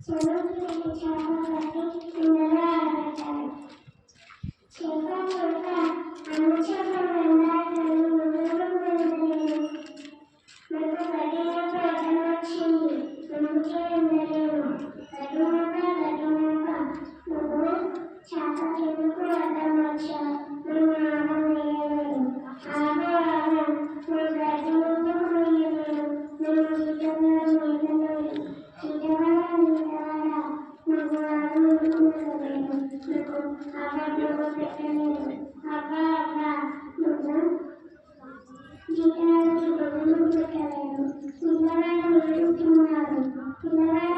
చెరువుకి చేపలకి కిందలో ఆరబెట్టారు. చేప కొడుక అన్ని చేపలు వెళ్ళాలి ముందుకు వెళ్ళలేదు. మనకు గడినప్పుడు అడ్డం వచ్చింది, ముందుకే వెళ్ళలేము. గడినక నువ్వు చేప కిందకు అడ్డం వచ్చావు, నువ్వు ఆగం వేయలేదు. ఆగం నువ్వు గడి ముందుకు వేయలేదు. నువ్వు ఈతగాడు ఈతలేదు. ఈతగాడ నువ్వు ఆగం ముందుకు నువ్వు అవ్వ పెట్టలేదు. అవ్వ నువ్వు జీతగాడికి బొమ్మలు పెట్టలేదు. పిల్లగాడు ఏడుతున్నాడు. పిల్లగాడు